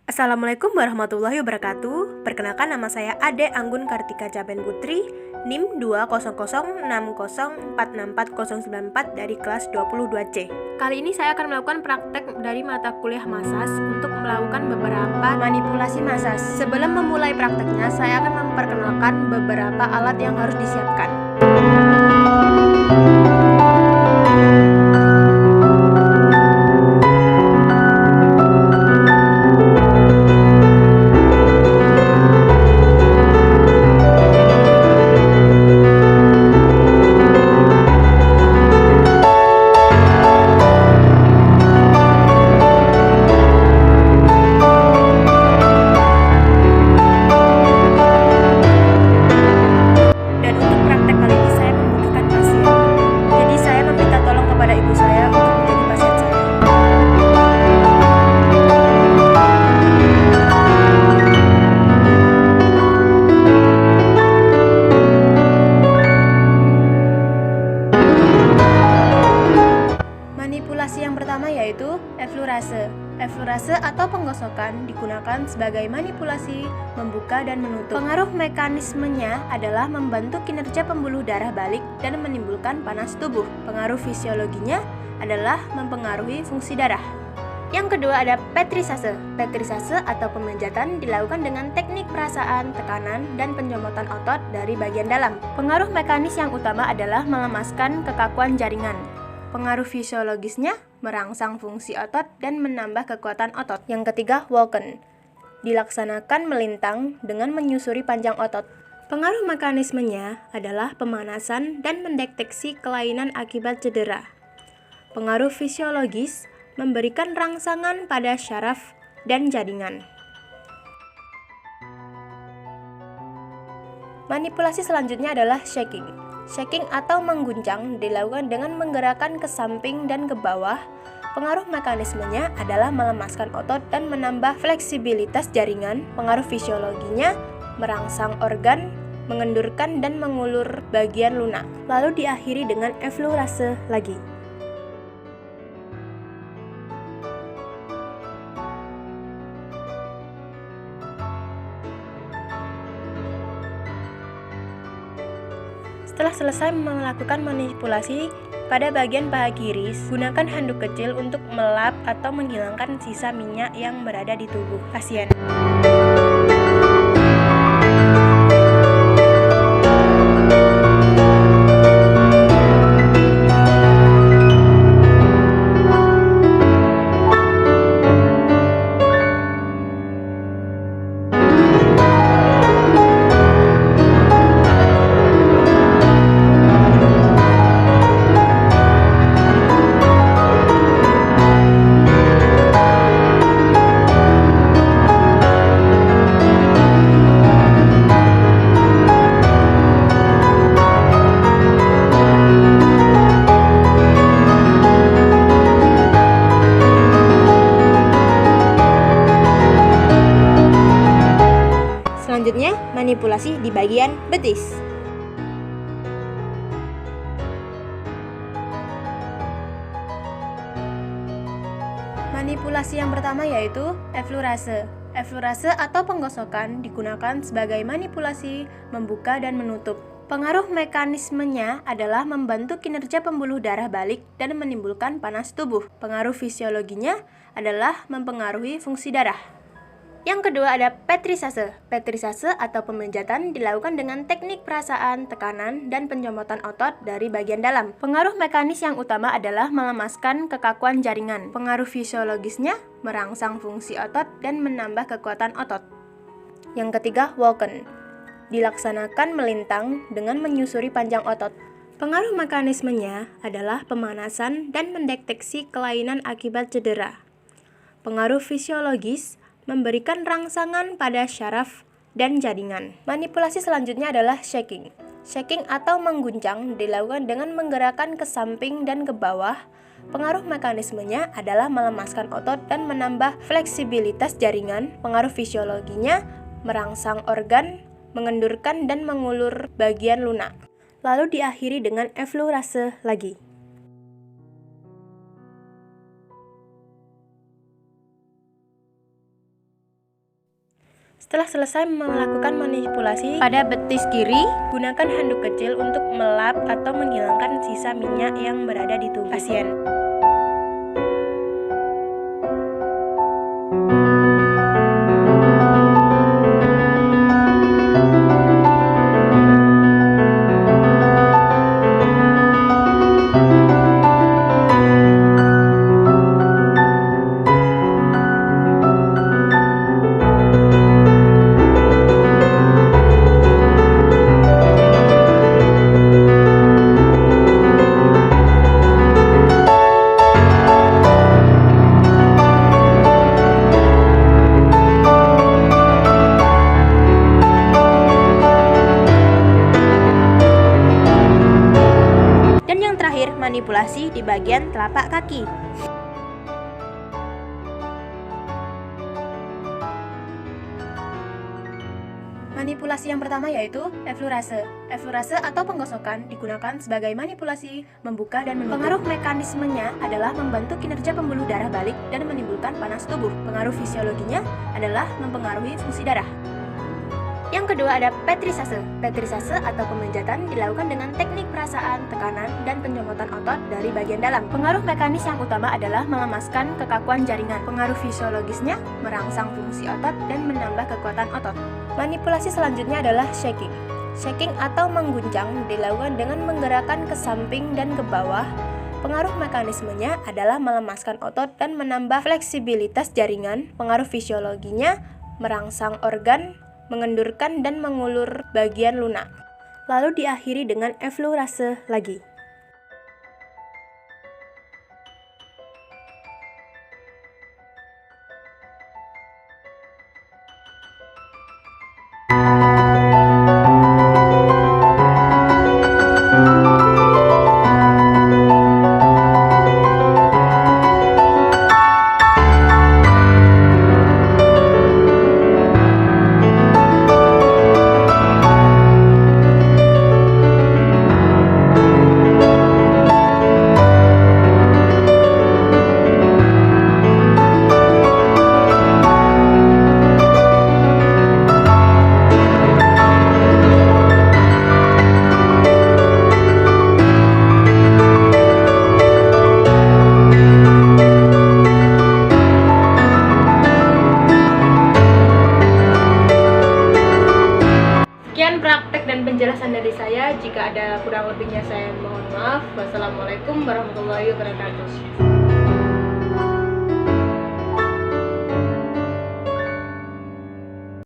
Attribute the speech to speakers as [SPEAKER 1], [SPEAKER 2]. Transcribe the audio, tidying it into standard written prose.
[SPEAKER 1] Assalamualaikum warahmatullahi wabarakatuh. Perkenalkan, nama saya Ade Anggun Kartika Caben Putri, NIM 20060646404 dari kelas 22C. Kali ini saya akan melakukan praktek dari mata kuliah massas untuk melakukan beberapa manipulasi massas. Sebelum memulai prakteknya, saya akan memperkenalkan beberapa alat yang harus disiapkan. Manipulasi yang pertama yaitu eflorase. Eflorase atau penggosokan digunakan sebagai manipulasi membuka dan menutup. Pengaruh mekanismenya adalah membantu kinerja pembuluh darah balik dan menimbulkan panas tubuh. Pengaruh fisiologinya adalah mempengaruhi fungsi darah. Yang kedua ada petrisase. Petrisase atau pemijatan dilakukan dengan teknik perasaan, tekanan, dan pencomotan otot dari bagian dalam. Pengaruh mekanis yang utama adalah melemaskan kekakuan jaringan. Pengaruh fisiologisnya merangsang fungsi otot dan menambah kekuatan otot. Yang ketiga, Walken. Dilaksanakan melintang dengan menyusuri panjang otot. Pengaruh mekanismenya adalah pemanasan dan mendeteksi kelainan akibat cedera. Pengaruh fisiologis memberikan rangsangan pada syaraf dan jaringan. Manipulasi selanjutnya adalah shaking. Shaking atau mengguncang dilakukan dengan menggerakkan ke samping dan ke bawah. Pengaruh mekanismenya adalah melemaskan otot dan menambah fleksibilitas jaringan. Pengaruh fisiologinya merangsang organ, mengendurkan dan mengulur bagian lunak. Lalu diakhiri dengan eflorase lagi. Setelah selesai melakukan manipulasi pada bagian paha kiri, gunakan handuk kecil untuk melap atau menghilangkan sisa minyak yang berada di tubuh pasien. Selanjutnya, manipulasi di bagian betis. Manipulasi yang pertama yaitu eflorase. Eflorase atau penggosokan digunakan sebagai manipulasi membuka dan menutup. Pengaruh mekanismenya adalah membantu kinerja pembuluh darah balik dan menimbulkan panas tubuh. Pengaruh fisiologinya adalah mempengaruhi fungsi darah. Yang kedua ada petrisase. Petrisase atau pemijatan dilakukan dengan teknik perasaan, tekanan, dan pencomotan otot dari bagian dalam. Pengaruh mekanis yang utama adalah melemaskan kekakuan jaringan. Pengaruh fisiologisnya merangsang fungsi otot dan menambah kekuatan otot. Yang ketiga, Walken. Dilaksanakan melintang dengan menyusuri panjang otot. Pengaruh mekanismenya adalah pemanasan dan mendeteksi kelainan akibat cedera. Pengaruh fisiologis memberikan rangsangan pada syaraf dan jaringan. Manipulasi selanjutnya adalah shaking. Shaking atau mengguncang dilakukan dengan menggerakkan ke samping dan ke bawah. Pengaruh mekanismenya adalah melemaskan otot dan menambah fleksibilitas jaringan. Pengaruh fisiologinya merangsang organ, mengendurkan dan mengulur bagian lunak. Lalu diakhiri dengan eflorase lagi. Setelah selesai melakukan manipulasi pada betis kiri, gunakan handuk kecil untuk melap atau menghilangkan sisa minyak yang berada di tubuh pasien. Dan yang terakhir, manipulasi di bagian telapak kaki. Manipulasi yang pertama yaitu eflurase. Eflurase atau penggosokan digunakan sebagai manipulasi membuka dan menutup. Pengaruh mekanismenya adalah membantu kinerja pembuluh darah balik dan menimbulkan panas tubuh. Pengaruh fisiologinya adalah mempengaruhi fungsi darah. Yang kedua ada petrisase. Petrisase atau pemijatan dilakukan dengan teknik perasaan, tekanan, dan pencomotan otot dari bagian dalam. Pengaruh mekanis yang utama adalah melemaskan kekakuan jaringan. Pengaruh fisiologisnya merangsang fungsi otot dan menambah kekuatan otot. Manipulasi selanjutnya adalah shaking. Shaking atau mengguncang dilakukan dengan menggerakkan ke samping dan ke bawah. Pengaruh mekanismenya adalah melemaskan otot dan menambah fleksibilitas jaringan. Pengaruh fisiologinya merangsang organ, mengendurkan dan mengulur bagian lunak. Lalu diakhiri dengan eflurase lagi. Sekian praktek dan penjelasan dari saya. Jika ada kurang lebihnya saya mohon maaf. Wassalamualaikum warahmatullahi wabarakatuh.